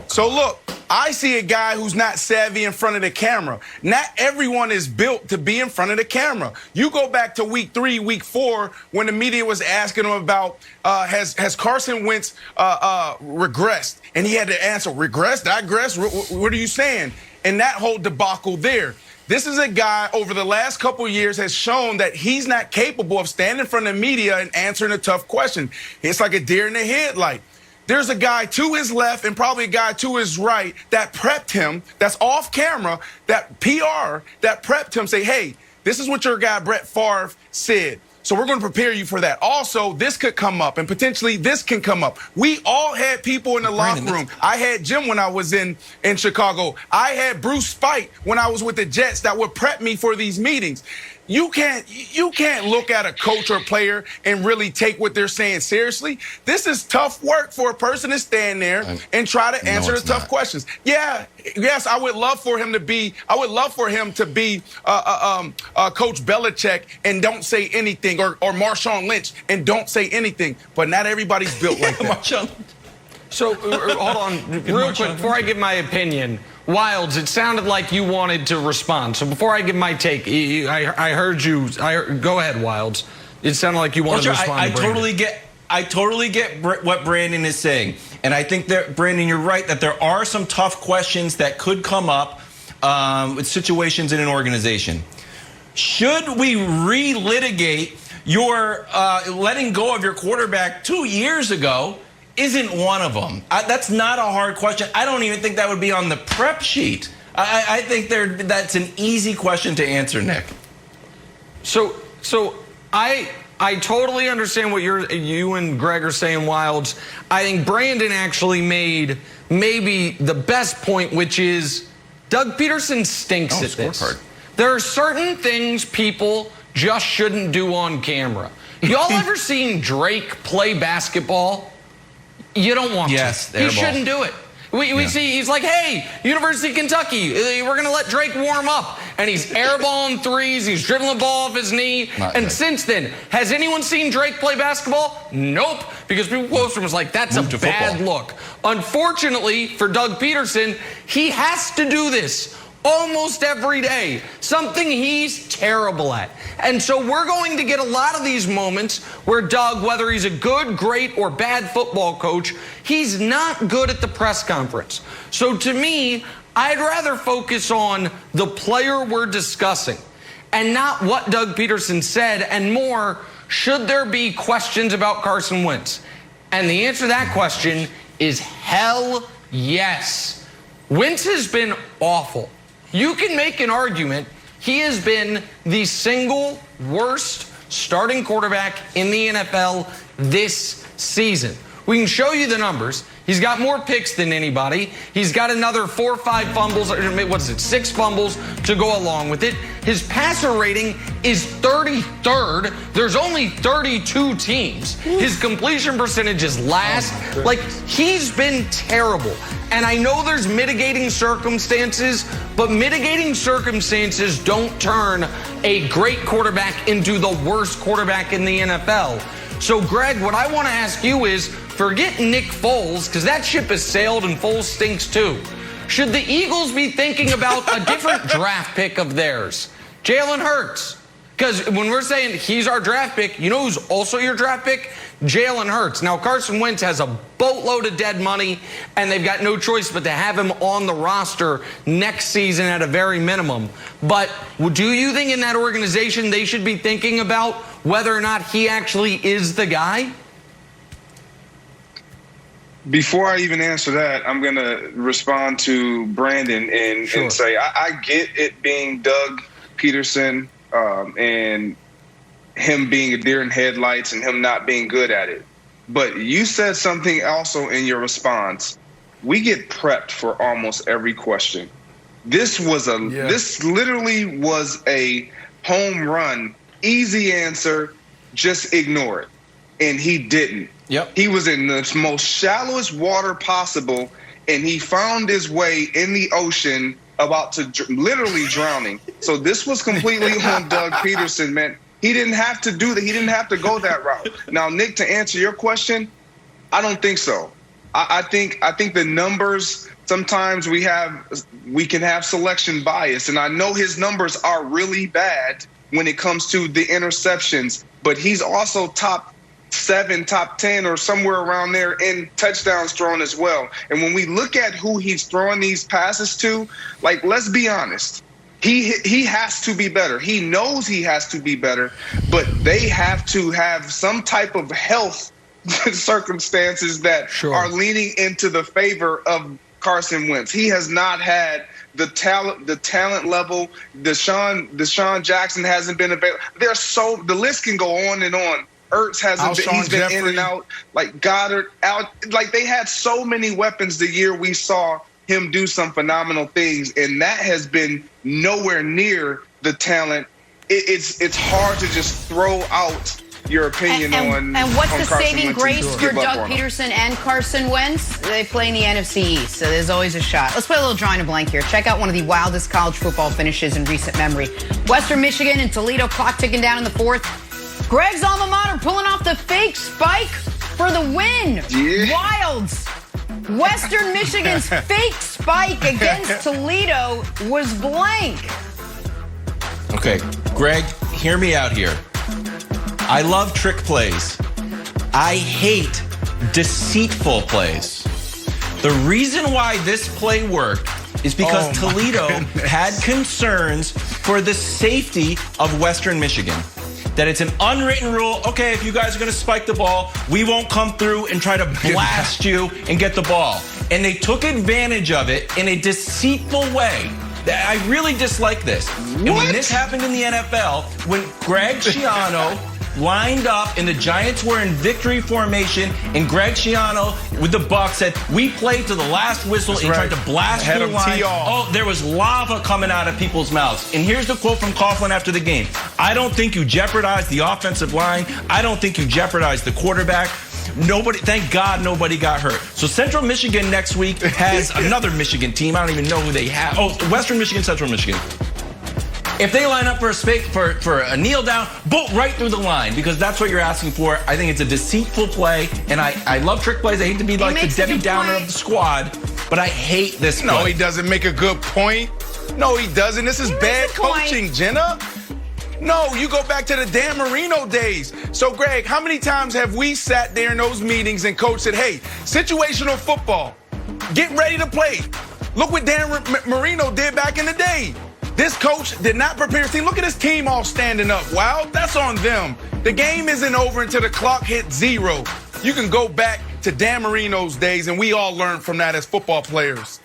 So look, I see a guy who's not savvy in front of the camera. Not everyone is built to be in front of the camera. You go back to week 3, week 4, when the media was asking him about has Carson Wentz regressed? And he had to answer, regressed, digressed, what are you saying? And that whole debacle there. This is a guy over the last couple of years has shown that he's not capable of standing in front of the media and answering a tough question. It's like a deer in the headlight. There's a guy to his left and probably a guy to his right that prepped him, that's off camera, that PR, that prepped him, say, hey, this is what your guy Brett Favre said. So we're going to prepare you for that. Also, this could come up, and potentially this can come up. We all had people in the locker room. I had Jim when I was in Chicago. I had Bruce Spite when I was with the Jets that would prep me for these meetings. You can't look at a coach or player and really take what they're saying seriously. This is tough work for a person to stand there and try to answer the tough questions. Yeah, yes, I would love for him to be Coach Belichick and don't say anything, or Marshawn Lynch and don't say anything. But not everybody's built like that. So, hold on, real quick, before I give my opinion. Wilds, it sounded like you wanted to respond. So before I give my take, I heard you. Go ahead, Wilds. It sounded like you wanted to respond. I totally get what Brandon is saying. And I think that, Brandon, you're right that there are some tough questions that could come up with situations in an organization. Should we relitigate your letting go of your quarterback 2 years ago? Isn't one of them. That's not a hard question. I don't even think that would be on the prep sheet. I think that's an easy question to answer, Nick. So I totally understand what you and Greg are saying, Wilds. I think Brandon actually made maybe the best point, which is Doug Pederson stinks at this. There are certain things people just shouldn't do on camera. Y'all ever seen Drake play basketball? You don't want to. You shouldn't do it. We see he's like, hey, University of Kentucky, we're going to let Drake warm up. And he's airballing threes. He's dribbling the ball off his knee. Since then, has anyone seen Drake play basketball? Nope. Because people close to him was like, that's a bad look. Unfortunately for Doug Pederson, he has to do this almost every day, something he's terrible at. And so we're going to get a lot of these moments where Doug, whether he's a good, great, or bad football coach, he's not good at the press conference. So to me, I'd rather focus on the player we're discussing and not what Doug Pederson said, and more, should there be questions about Carson Wentz? And the answer to that question is hell yes. Wentz has been awful. You can make an argument he has been the single worst starting quarterback in the NFL this season. We can show you the numbers. He's got more picks than anybody. He's got another 4 or 5 fumbles, 6 fumbles to go along with it. His passer rating is 33rd. There's only 32 teams. His completion percentage is last. Like, he's been terrible. And I know there's mitigating circumstances, but mitigating circumstances don't turn a great quarterback into the worst quarterback in the NFL. So, Greg, what I want to ask you is, forget Nick Foles, because that ship has sailed and Foles stinks too. Should the Eagles be thinking about a different draft pick of theirs? Jalen Hurts. Because when we're saying he's our draft pick, you know who's also your draft pick? Jalen Hurts. Now, Carson Wentz has a boatload of dead money, and they've got no choice but to have him on the roster next season at a very minimum. But do you think in that organization they should be thinking about whether or not he actually is the guy? Before I even answer that, I'm going to respond to Brandon and say I get it being Doug Pederson and him being a deer in headlights and him not being good at it. But you said something also in your response. We get prepped for almost every question. This literally was a home run, easy answer, just ignore it. And he didn't. Yep. He was in the most shallowest water possible, and he found his way in the ocean about to literally drowning. So this was completely on Doug Pederson, man. He didn't have to do that. He didn't have to go that route. Now, Nick, to answer your question, I don't think so. I think the numbers, sometimes we can have selection bias, and I know his numbers are really bad when it comes to the interceptions, but he's also top 7, top 10, or somewhere around there in touchdowns thrown as well. And when we look at who he's throwing these passes to, like, let's be honest, he has to be better. He knows he has to be better, but they have to have some type of health circumstances that are leaning into the favor of Carson Wentz. He has not had the talent level. Deshaun Jackson hasn't been available. The list can go on and on. Ertz hasn't been, he's been in and out, like Goddard out. Like, they had so many weapons the year we saw him do some phenomenal things, and that has been nowhere near the talent. It's hard to just throw out your opinion on. And what's the Carson saving Wentz grace for Doug Pederson and Carson Wentz? They play in the NFC East, so there's always a shot. Let's play a little drawing a blank here. Check out one of the wildest college football finishes in recent memory. Western Michigan and Toledo, clock ticking down in the 4th. Greg's alma mater pulling off the fake spike for the win. Yeah. Wilds. Western Michigan's fake spike against Toledo was blank. Okay, Greg, hear me out here. I love trick plays. I hate deceitful plays. The reason why this play worked is because Toledo had concerns for the safety of Western Michigan. That it's an unwritten rule. Okay, if you guys are going to spike the ball, we won't come through and try to blast you and get the ball. And they took advantage of it in a deceitful way. I really dislike this. And when this happened in the NFL, when Greg Schiano lined up and the Giants were in victory formation, and Greg Schiano with the Bucs said, we played to the last whistle and tried to blast through the line. Oh, there was lava coming out of people's mouths. And here's the quote from Coughlin after the game. I don't think you jeopardized the offensive line. I don't think you jeopardized the quarterback. Nobody, thank God nobody got hurt. So Central Michigan next week has another Michigan team. I don't even know who they have. Oh, Western Michigan, Central Michigan. If they line up for a kneel down, bolt right through the line, because that's what you're asking for. I think it's a deceitful play, and I love trick plays. I hate to be like the Debbie Downer of the squad, but I hate this play. No, he doesn't make a good point. No, he doesn't. This is bad coaching, Jenna. No, you go back to the Dan Marino days. So, Greg, how many times have we sat there in those meetings and coach said, hey, situational football, get ready to play. Look what Dan Marino did back in the day. This coach did not prepare his team. Look at his team all standing up. Wow, that's on them. The game isn't over until the clock hits 0. You can go back to Dan Marino's days, and we all learned from that as football players.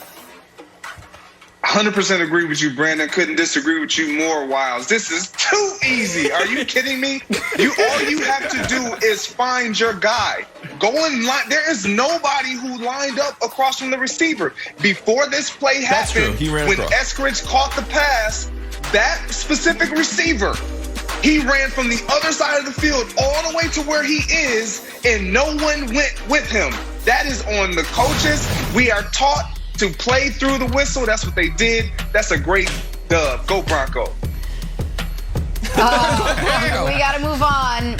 100% agree with you, Brandon. Couldn't disagree with you more, Wiles. This is too easy. Are you kidding me? All you have to do is find your guy. Go in line. There is nobody who lined up across from the receiver. Before this play happened, when Eskridge caught the pass, that specific receiver, he ran from the other side of the field all the way to where he is, and no one went with him. That is on the coaches. We are taught to play through the whistle. That's what they did. That's a great dub. Go Bronco. We got to move on.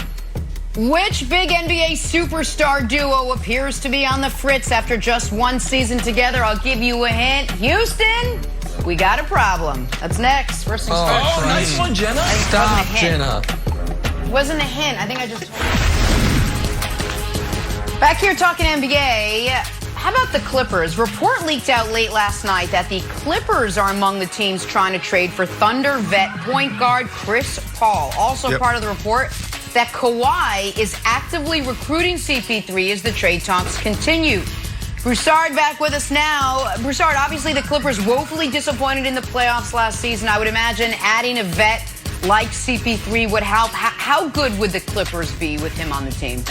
Which big NBA superstar duo appears to be on the fritz after just one season together? I'll give you a hint. Houston, we got a problem. That's next. First things first. Oh, nice one, Jenna. Stop, Jenna. Wasn't a hint. I think I just told you. Back here talking NBA. How about the Clippers? Report leaked out late last night that the Clippers are among the teams trying to trade for Thunder vet point guard Chris Paul. Also part of the report that Kawhi is actively recruiting CP3 as the trade talks continue. Broussard back with us now. Broussard, obviously the Clippers woefully disappointed in the playoffs last season. I would imagine adding a vet like CP3 would help. How good would the Clippers be with him on the team?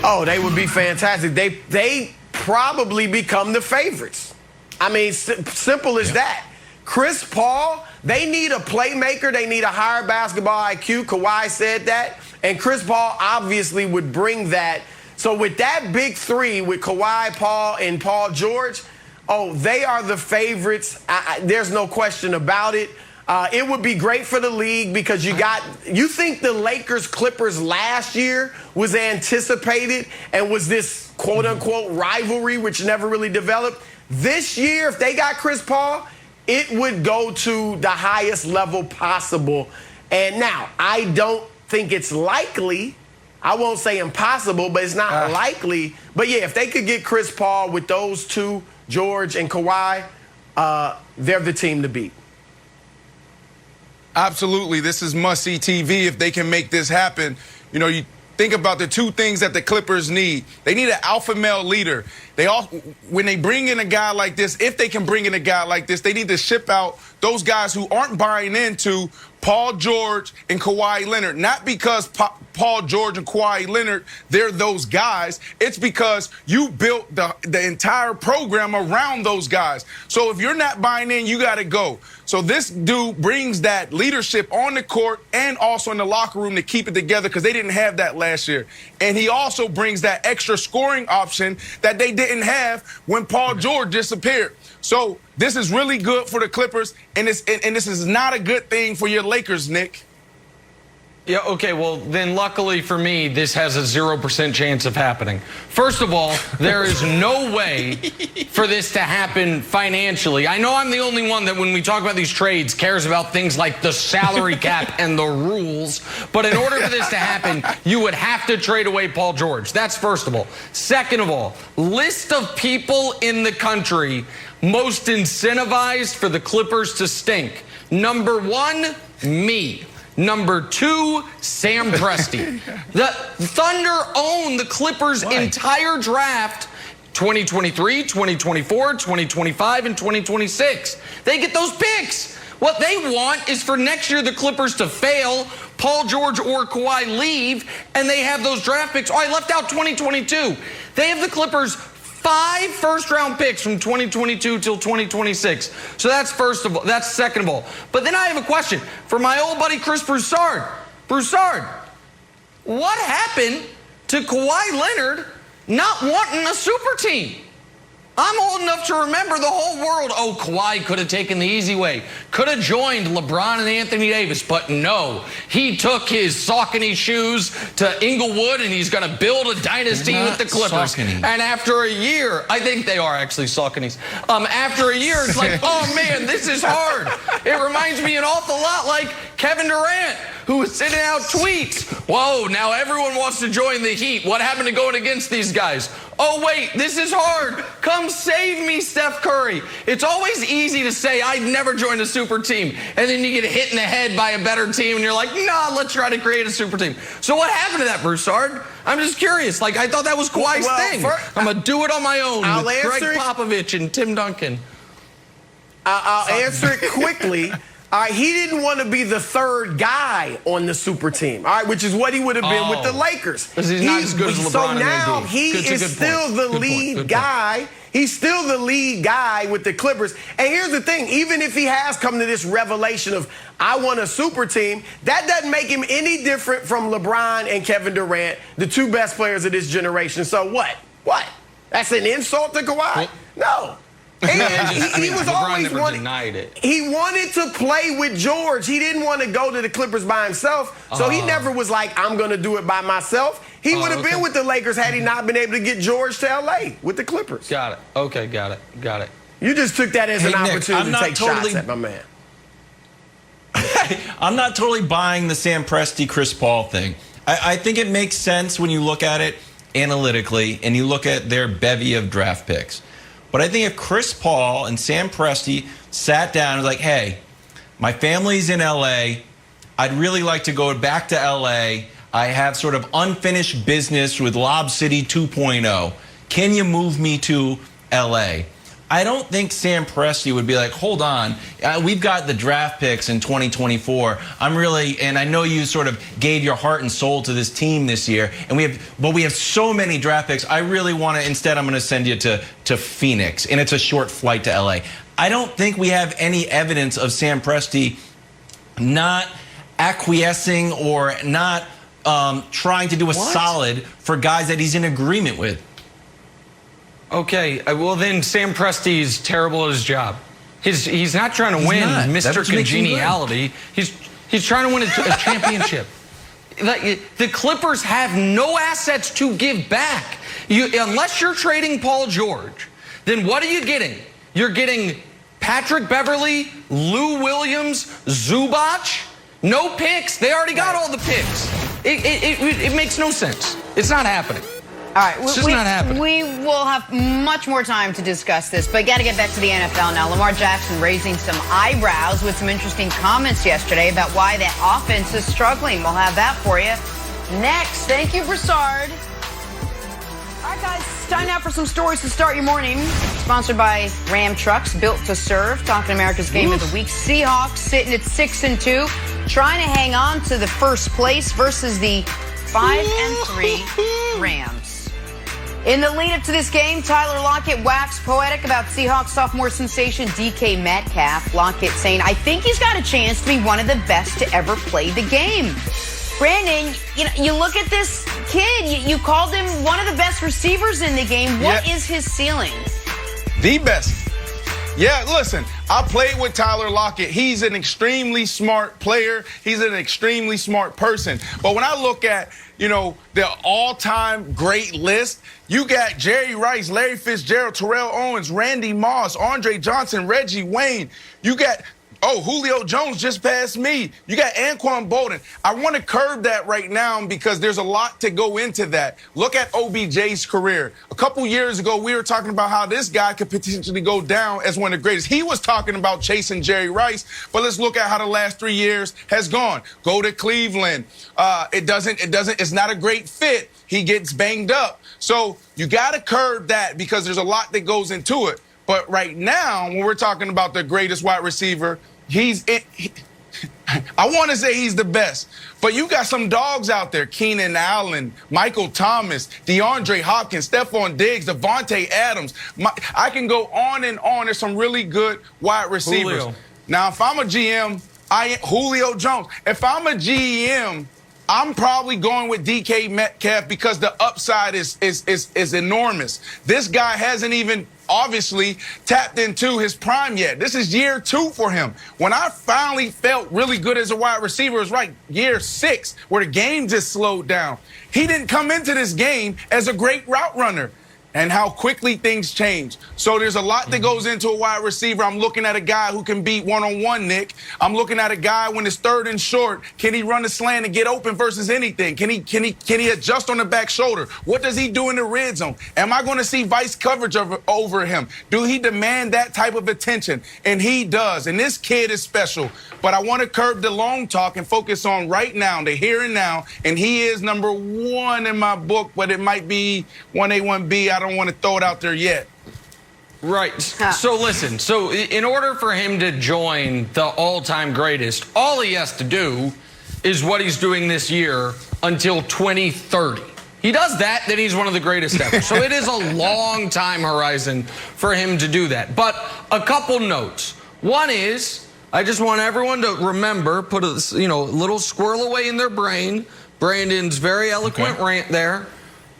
Oh, they would be fantastic. They probably become the favorites. I mean, simple as that. Chris Paul, they need a playmaker. They need a higher basketball IQ. Kawhi said that. And Chris Paul obviously would bring that. So with that big three, with Kawhi, Paul, and Paul George, they are the favorites. There's no question about it. It would be great for the league because you think the Lakers-Clippers last year was anticipated and was this quote-unquote rivalry which never really developed. This year, if they got Chris Paul, it would go to the highest level possible. And now, I don't think it's likely. I won't say impossible, but it's not likely. But yeah, if they could get Chris Paul with those two, George and Kawhi, they're the team to beat. Absolutely. This is must-see TV if they can make this happen. You know, you think about the two things that the Clippers need. They need an alpha male leader. When they bring in a guy like this, if they can bring in a guy like this, they need to ship out those guys who aren't buying into Paul George and Kawhi Leonard. Not because Paul George and Kawhi Leonard, they're those guys. It's because you built the entire program around those guys. So if you're not buying in, you got to go. So this dude brings that leadership on the court and also in the locker room to keep it together because they didn't have that last year. And he also brings that extra scoring option that they didn't have when Paul George disappeared. So this is really good for the Clippers, and this is not a good thing for your Lakers, Nick. Yeah, okay, well, then luckily for me, this has a 0% chance of happening. First of all, there is no way for this to happen financially. I know I'm the only one that when we talk about these trades cares about things like the salary cap and the rules, but in order for this to happen, you would have to trade away Paul George. That's first of all. Second of all, list of people in the country most incentivized for the Clippers to stink. Number 1, me. Number 2, Sam Presti. The Thunder own the Clippers' entire draft, 2023, 2024, 2025, and 2026. They get those picks. What they want is for next year the Clippers to fail, Paul George or Kawhi leave, and they have those draft picks. Oh, I left out 2022. They have the Clippers 5 first-round picks from 2022 till 2026. So that's first of all. That's second of all. But then I have a question for my old buddy Chris Broussard. Broussard, what happened to Kawhi Leonard not wanting a super team? I'm old enough to remember the whole world. Oh, Kawhi could have taken the easy way. Could have joined LeBron and Anthony Davis. But no, he took his Saucony shoes to Inglewood and he's going to build a dynasty with the Clippers. Saucony. And after a year, I think they are actually Sauconys. After a year, it's like, oh man, this is hard. It reminds me an awful lot like Kevin Durant, who was sending out tweets. Whoa, now everyone wants to join the Heat. What happened to going against these guys? Oh, wait, this is hard. Come save me, Steph Curry. It's always easy to say, I'd never join a super team. And then you get hit in the head by a better team, and you're like, nah, let's try to create a super team. So what happened to that, Broussard? I'm just curious. Like, I thought that was Kawhi's thing. I'm going to do it on my own with Greg Popovich and Tim Duncan. I'll answer it quickly. All right, he didn't want to be the third guy on the super team, all right, which is what he would have been with the Lakers. Because he's not as good as LeBron. So now he is still the lead guy. He's still the lead guy with the Clippers. And here's the thing, even if he has come to this revelation of, I want a super team, that doesn't make him any different from LeBron and Kevin Durant, the 2 best players of this generation. So what? What? That's an insult to Kawhi? No. He was always denied it. He wanted to play with George. He didn't want to go to the Clippers by himself. So he never was like, I'm going to do it by myself. He would have been with the Lakers had he not been able to get George to L.A. with the Clippers. Got it. Okay, got it. You just took that as an opportunity to take totally, shots at my man. I'm not totally buying the Sam Presti, Chris Paul thing. I think it makes sense when you look at it analytically and you look at their bevy of draft picks. But I think if Chris Paul and Sam Presti sat down and was like, hey, my family's in L.A., I'd really like to go back to L.A., I have sort of unfinished business with Lob City 2.0. Can you move me to L.A.? I don't think Sam Presti would be like, hold on, we've got the draft picks in 2024. And I know you sort of gave your heart and soul to this team this year, and we have so many draft picks. I really want to, instead I'm going to send you to Phoenix, and it's a short flight to LA. I don't think we have any evidence of Sam Presti not acquiescing or not trying to do a solid for guys that he's in agreement with. Okay, well then Sam Presti is terrible at his job. He's not trying to win Mr. Congeniality. He's trying to win a championship. The Clippers have no assets to give back. Unless you're trading Paul George, then what are you getting? You're getting Patrick Beverley, Lou Williams, Zubac. No picks. They already got all the picks. It makes no sense. It's not happening. All right, it's just not happening. We will have much more time to discuss this, but got to get back to the NFL now. Lamar Jackson raising some eyebrows with some interesting comments yesterday about why that offense is struggling. We'll have that for you next. Thank you, Broussard. All right, guys, it's time now for some stories to start your morning. Sponsored by Ram Trucks, built to serve. Talking America's Game of the Week. Seahawks sitting at 6-2, trying to hang on to the first place versus the 5-3 Rams. In the lead-up to this game, Tyler Lockett waxed poetic about Seahawks sophomore sensation DK Metcalf. Lockett saying, I think he's got a chance to be one of the best to ever play the game. Brandon, you look at this kid, you called him one of the best receivers in the game. What is his ceiling? The best. Yeah, listen, I played with Tyler Lockett. He's an extremely smart player. He's an extremely smart person. But when I look at, the all-time great list, you got Jerry Rice, Larry Fitzgerald, Terrell Owens, Randy Moss, Andre Johnson, Reggie Wayne. You got Julio Jones just passed me. You got Anquan Bolden. I want to curb that right now because there's a lot to go into that. Look at OBJ's career. A couple years ago, we were talking about how this guy could potentially go down as one of the greatest. He was talking about chasing Jerry Rice, but let's look at how the last 3 years has gone. Go to Cleveland. It's not a great fit. He gets banged up. So you got to curb that because there's a lot that goes into it. But right now, when we're talking about the greatest wide receiver, I want to say he's the best. But you got some dogs out there, Keenan Allen, Michael Thomas, DeAndre Hopkins, Stephon Diggs, Devontae Adams. I can go on and on. There's some really good wide receivers. Julio. Now, if I'm a GM, Julio Jones. If I'm a GM, I'm probably going with DK Metcalf because the upside is enormous. This guy hasn't even obviously tapped into his prime yet. This is year 2 for him. When I finally felt really good as a wide receiver, it was right year 6 where the game just slowed down. He didn't come into this game as a great route runner. And how quickly things change. So there's a lot that goes into a wide receiver. I'm looking at a guy who can beat one-on-one, Nick. I'm looking at a guy when it's third and short. Can he run the slant and get open versus anything? Can he adjust on the back shoulder? What does he do in the red zone? Am I going to see vice coverage over him? Do he demand that type of attention? And he does. And this kid is special. But I want to curb the long talk and focus on right now, the here and now. And he is number 1 in my book, but it might be 1A, 1B. I don't want to throw it out there yet. Right. So listen, in order for him to join the all-time greatest, all he has to do is what he's doing this year until 2030. He does that, then he's one of the greatest ever. So it is a long time horizon for him to do that. But a couple notes. One is, I just want everyone to remember, put a little squirrel away in their brain. Brandon's very eloquent rant there.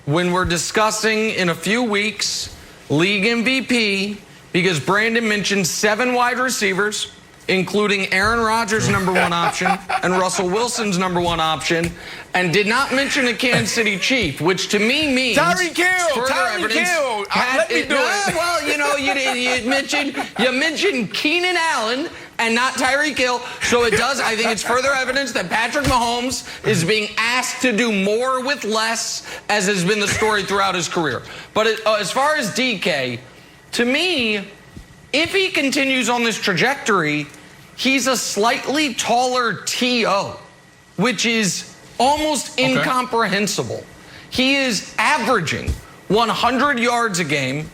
When we're discussing in a few weeks league MVP, because Brandon mentioned 7 wide receivers, including Aaron Rodgers' number 1 option and Russell Wilson's number 1 option, and did not mention a Kansas City Chief, which to me means Tyreek Hill. Let me do it. Well, you mentioned Keenan Allen and not Tyreek Hill. So it does. I think it's further evidence that Patrick Mahomes is being asked to do more with less, as has been the story throughout his career. But as far as DK, to me, if he continues on this trajectory, he's a slightly taller TO, which is almost incomprehensible. He is averaging 100 yards a game,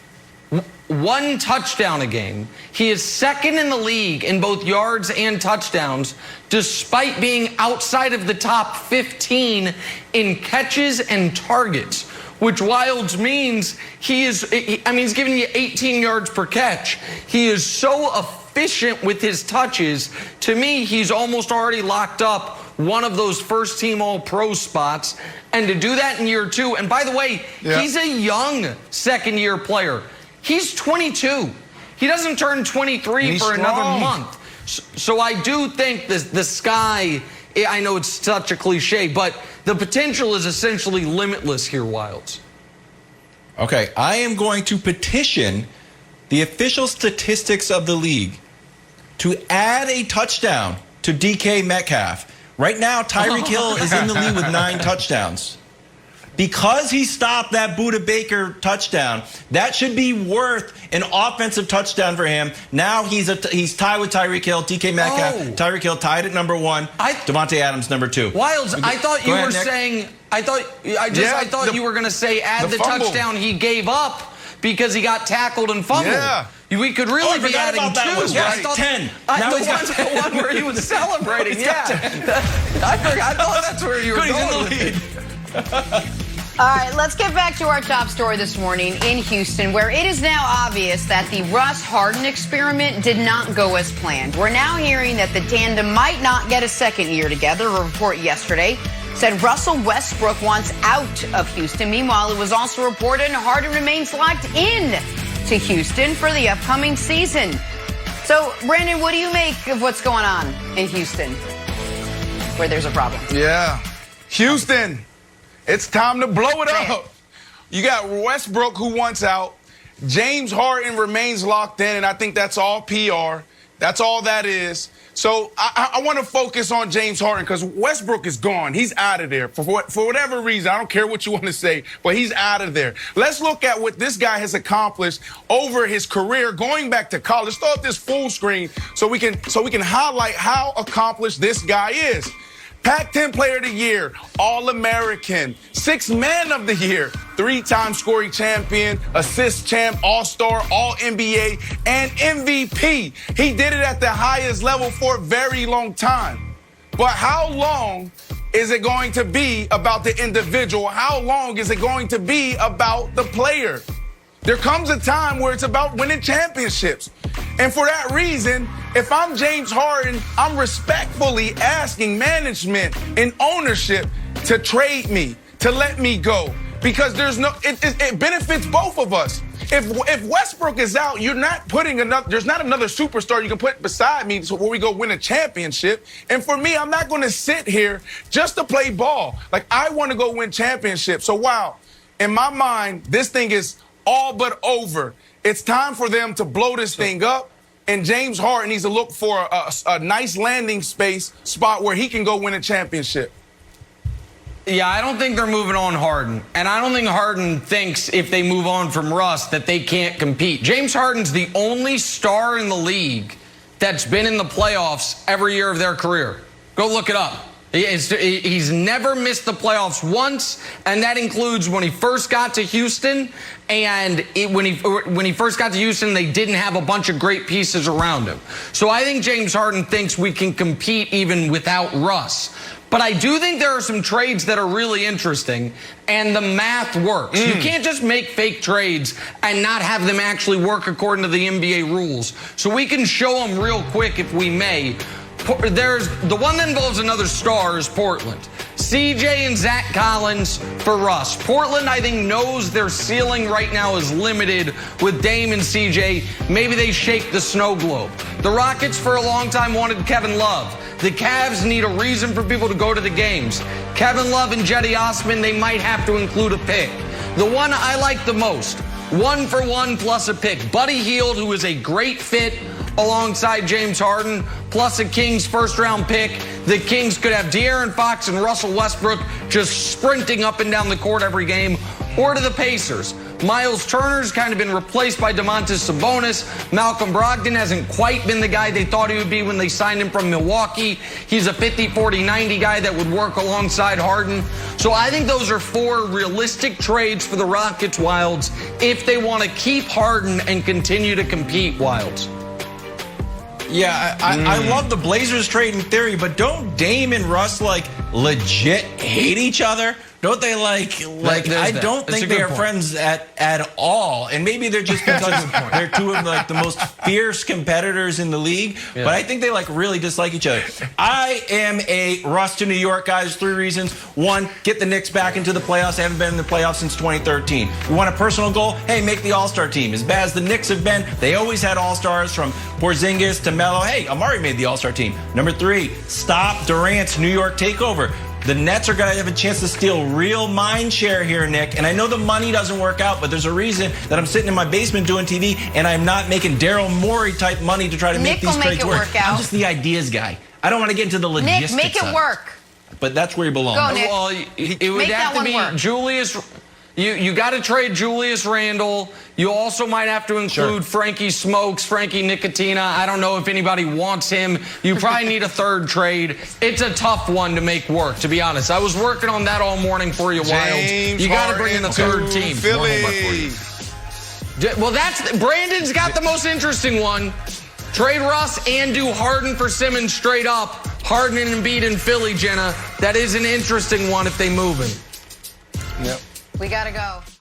1 touchdown a game. He is second in the league in both yards and touchdowns, despite being outside of the top 15 in catches and targets, which Wilds means he's giving you 18 yards per catch. He is so efficient with his touches. To me, he's almost already locked up one of those first-team All-Pro spots. And to do that in year 2, and by the way, he's a young second-year player. He's 22. He doesn't turn 23 for another month. So I do think the sky, I know it's such a cliche, but the potential is essentially limitless here, Wilds. Okay, I am going to petition the official statistics of the league to add a touchdown to DK Metcalf. Right now, Tyreek Hill is in the lead with 9 touchdowns. Because he stopped that Budda Baker touchdown, that should be worth an offensive touchdown for him. Now he's tied with Tyreek Hill, DK Metcalf. Tyreek Hill tied at number 1. Devontae Adams number 2. Wilds, I thought you were saying. I thought you were going to say add the touchdown he gave up because he got tackled and fumbled. Yeah. We could really be adding 2. Right. 10. Now he's got 10. The one where he was celebrating. I thought that's where you were going with it. All right, let's get back to our top story this morning in Houston, where it is now obvious that the Russ Harden experiment did not go as planned. We're now hearing that the tandem might not get a second year together. A report yesterday said Russell Westbrook wants out of Houston. Meanwhile, it was also reported Harden remains locked in to Houston for the upcoming season. So, Brandon, what do you make of what's going on in Houston, where there's a problem? Yeah. Houston, it's time to blow it up. You got Westbrook, who wants out. James Harden remains locked in, and I think that's all PR. That's all that is. So I want to focus on James Harden because Westbrook is gone. He's out of there for whatever reason. I don't care what you want to say, but he's out of there. Let's look at what this guy has accomplished over his career, going back to college. Let's throw up this full screen so we can highlight how accomplished this guy is. Pac-10 Player of the Year, All-American, Sixth Man of the Year, 3-time scoring champion, assist champ, All-Star, All-NBA, and MVP. He did it at the highest level for a very long time. But how long is it going to be about the individual? How long is it going to be about the player? There comes a time where it's about winning championships. And for that reason, if I'm James Harden, I'm respectfully asking management and ownership to trade me, to let me go. Because it benefits both of us. If Westbrook is out, you're not putting there's not another superstar you can put beside me where we go win a championship. And for me, I'm not going to sit here just to play ball. Like, I want to go win championships. So, wow, in my mind, this thing is all but over. It's time for them to blow this thing up, and James Harden needs to look for a nice landing spot where he can go win a championship. Yeah, I don't think they're moving on Harden. And I don't think Harden thinks if they move on from Russ that they can't compete. James Harden's the only star in the league that's been in the playoffs every year of their career. Go look it up. He's never missed the playoffs once, and that includes when he first got to Houston. And when he first got to Houston, they didn't have a bunch of great pieces around him. So I think James Harden thinks we can compete even without Russ. But I do think there are some trades that are really interesting, and the math works. You can't just make fake trades and not have them actually work according to the NBA rules. So we can show them real quick if we may. There's the one that involves another star is Portland. CJ and Zach Collins for Russ. Portland, I think, knows their ceiling right now is limited with Dame and CJ. Maybe they shake the snow globe. The Rockets for a long time wanted Kevin Love. The Cavs need a reason for people to go to the games. Kevin Love and Jetty Osman, they might have to include a pick. The one I like the most, 1-for-1 plus a pick. Buddy Hield, who is a great fit alongside James Harden, plus a Kings first-round pick. The Kings could have De'Aaron Fox and Russell Westbrook just sprinting up and down the court every game. Or to the Pacers. Miles Turner's kind of been replaced by Domantas Sabonis. Malcolm Brogdon hasn't quite been the guy they thought he would be when they signed him from Milwaukee. He's a 50-40-90 guy that would work alongside Harden. So I think those are 4 realistic trades for the Rockets Wilds if they want to keep Harden and continue to compete, Wilds. Yeah, I love the Blazers trade in theory, but don't Dame and Russ legit hate each other? Don't they I don't think they are friends at all. And maybe they're just because they're two of the most fierce competitors in the league. Yeah. But I think they really dislike each other. I am a Russ to New York guy. There's 3 reasons. 1, get the Knicks back into the playoffs. They haven't been in the playoffs since 2013. You want a personal goal? Hey, make the All-Star team. As bad as the Knicks have been, they always had All-Stars from Porzingis to Melo. Hey, Amari made the All-Star team. Number 3, stop Durant's New York takeover. The Nets are going to have a chance to steal real mind share here, Nick. And I know the money doesn't work out, but there's a reason that I'm sitting in my basement doing TV, and I'm not making Daryl Morey type money to try to make these trades work. I'm just the ideas guy. I don't want to get into the logistics. Nick, make it work. But that's where you belong. Go, Nick. Well, it would have to be work. Julius. You got to trade Julius Randle. You also might have to include Frankie Smokes, Frankie Nicotina. I don't know if anybody wants him. You probably need a 3rd trade. It's a tough one to make work, to be honest. I was working on that all morning for you, Wilds. You got to bring in the 3rd team. Philly. Well, Brandon's got the most interesting one. Trade Russ and do Harden for Simmons straight up. Harden and Embiid in Philly, Jenna. That is an interesting one if they move him. Yep. We got to go.